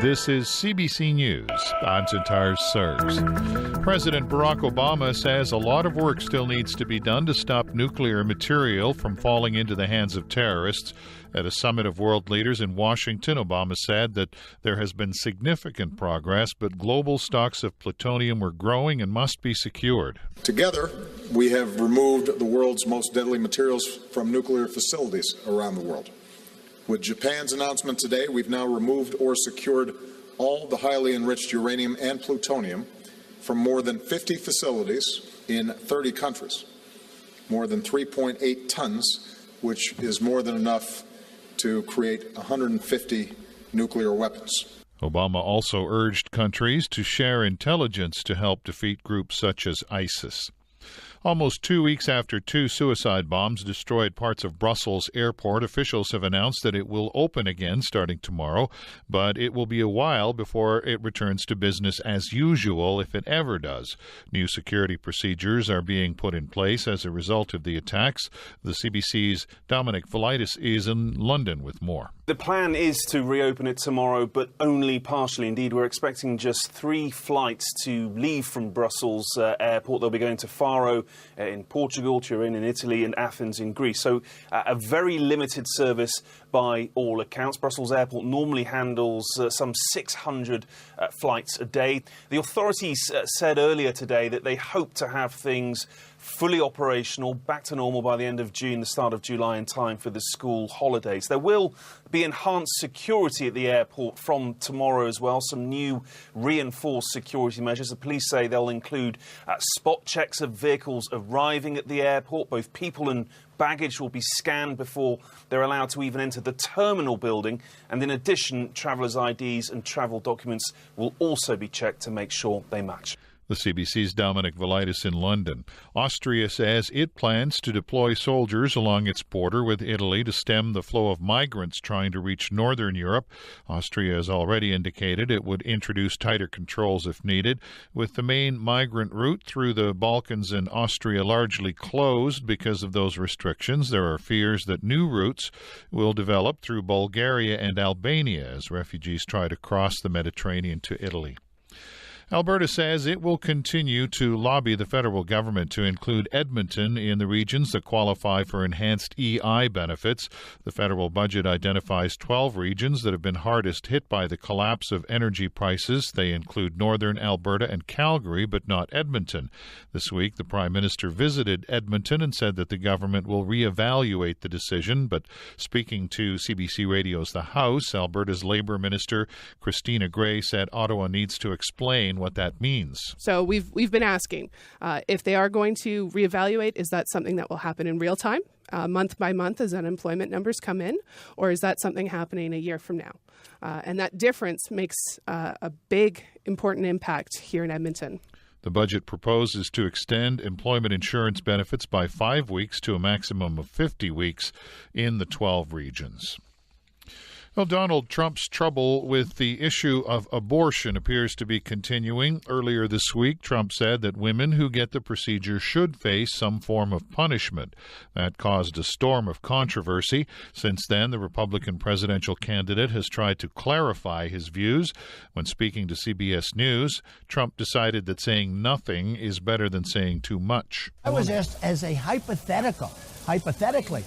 This is CBC News. I'm Sitar Sirs. President Barack Obama says a lot of work still needs to be done to stop nuclear material from falling into the hands of terrorists. At a summit of world leaders in Washington, Obama said that there has been significant progress, but global stocks of plutonium were growing and must be secured. Together, we have removed the world's most deadly materials from nuclear facilities around the world. With Japan's announcement today, we've now removed or secured all the highly enriched uranium and plutonium from more than 50 facilities in 30 countries, more than 3.8 tons, which is more than enough to create 150 nuclear weapons. Obama also urged countries to share intelligence to help defeat groups such as ISIS. Almost 2 weeks after two suicide bombs destroyed parts of Brussels airport, officials have announced that it will open again starting tomorrow, but it will be a while before it returns to business as usual, if it ever does. New security procedures are being put in place as a result of the attacks. The CBC's Dominic Velitis is in London with more. The plan is to reopen it tomorrow, but only partially. Indeed, we're expecting just 3 flights to leave from Brussels airport. They'll be going to Faro in Portugal, Turin in Italy, and Athens in Greece. So a very limited service by all accounts. Brussels airport normally handles some 600 flights a day. The authorities said earlier today that they hope to have things fully operational, back to normal by the end of June, the start of July, in time for the school holidays. There will be enhanced security at the airport from tomorrow as well, some new reinforced security measures. The police say they'll include spot checks of vehicles arriving at the airport. Both people and baggage will be scanned before they're allowed to even enter the terminal building. And in addition, travellers' IDs and travel documents will also be checked to make sure they match. The CBC's Dominic Velitis in London. Austria says it plans to deploy soldiers along its border with Italy to stem the flow of migrants trying to reach northern Europe. Austria has already indicated it would introduce tighter controls if needed. With the main migrant route through the Balkans and Austria largely closed because of those restrictions, there are fears that new routes will develop through Bulgaria and Albania as refugees try to cross the Mediterranean to Italy. Alberta says it will continue to lobby the federal government to include Edmonton in the regions that qualify for enhanced EI benefits. The federal budget identifies 12 regions that have been hardest hit by the collapse of energy prices. They include northern Alberta and Calgary, but not Edmonton. This week, the Prime Minister visited Edmonton and said that the government will reevaluate the decision. But speaking to CBC Radio's The House, Alberta's Labour Minister Christina Gray said Ottawa needs to explain what that means. So we've been asking if they are going to reevaluate, is that something that will happen in real time, month by month as unemployment numbers come in, or is that something happening a year from now? And that difference makes a big, important impact here in Edmonton. The budget proposes to extend employment insurance benefits by 5 weeks to a maximum of 50 weeks in the 12 regions. Well, Donald Trump's trouble with the issue of abortion appears to be continuing. Earlier this week, Trump said that women who get the procedure should face some form of punishment. That caused a storm of controversy. Since then, the Republican presidential candidate has tried to clarify his views. When speaking to CBS News, Trump decided that saying nothing is better than saying too much. I was asked as a hypothetically,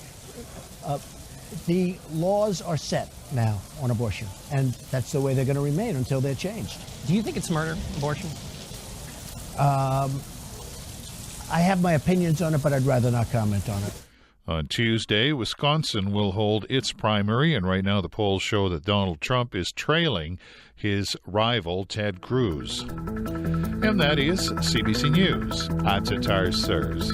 the laws are set now on abortion, and that's the way they're going to remain until they're changed. Do you think it's murder, abortion? I have my opinions on it, but I'd rather not comment on it. On Tuesday, Wisconsin will hold its primary, and right now the polls show that Donald Trump is trailing his rival, Ted Cruz. And that is CBC News. I'm Sitar Sirs.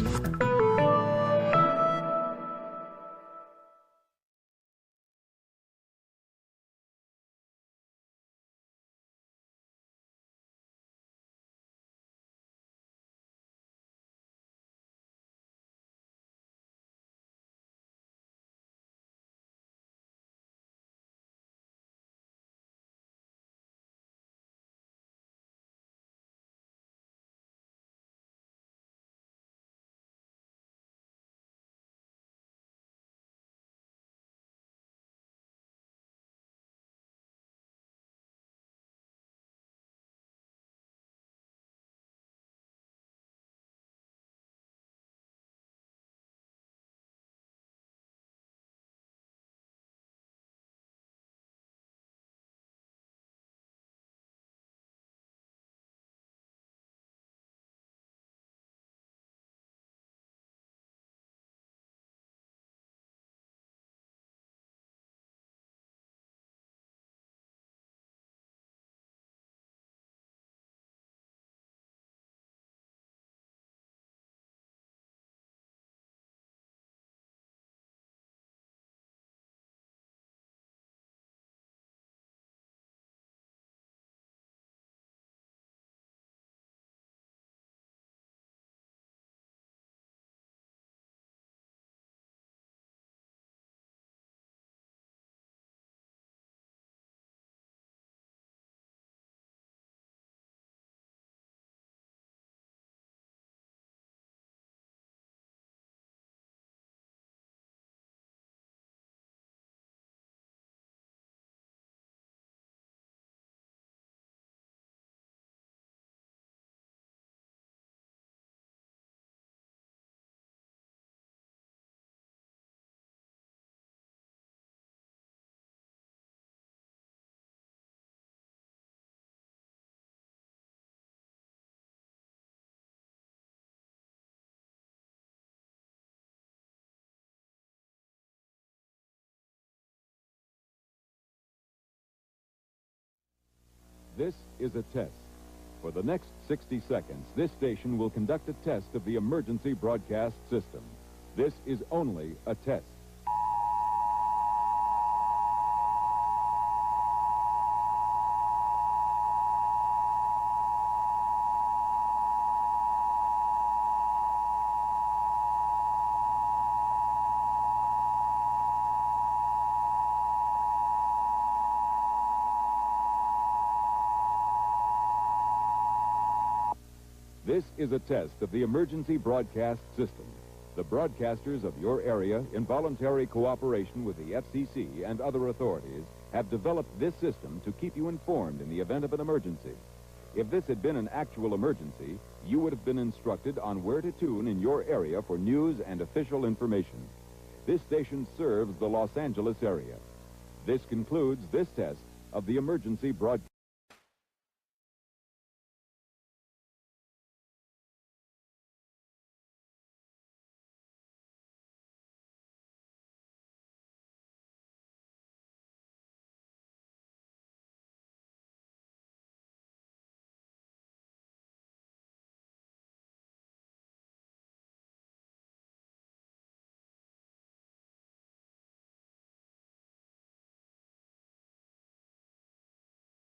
This is a test. For the next 60 seconds, this station will conduct a test of the emergency broadcast system. This is only a test. This is a test of the emergency broadcast system. The broadcasters of your area, in voluntary cooperation with the FCC and other authorities, have developed this system to keep you informed in the event of an emergency. If this had been an actual emergency, you would have been instructed on where to tune in your area for news and official information. This station serves the Los Angeles area. This concludes this test of the emergency broadcast.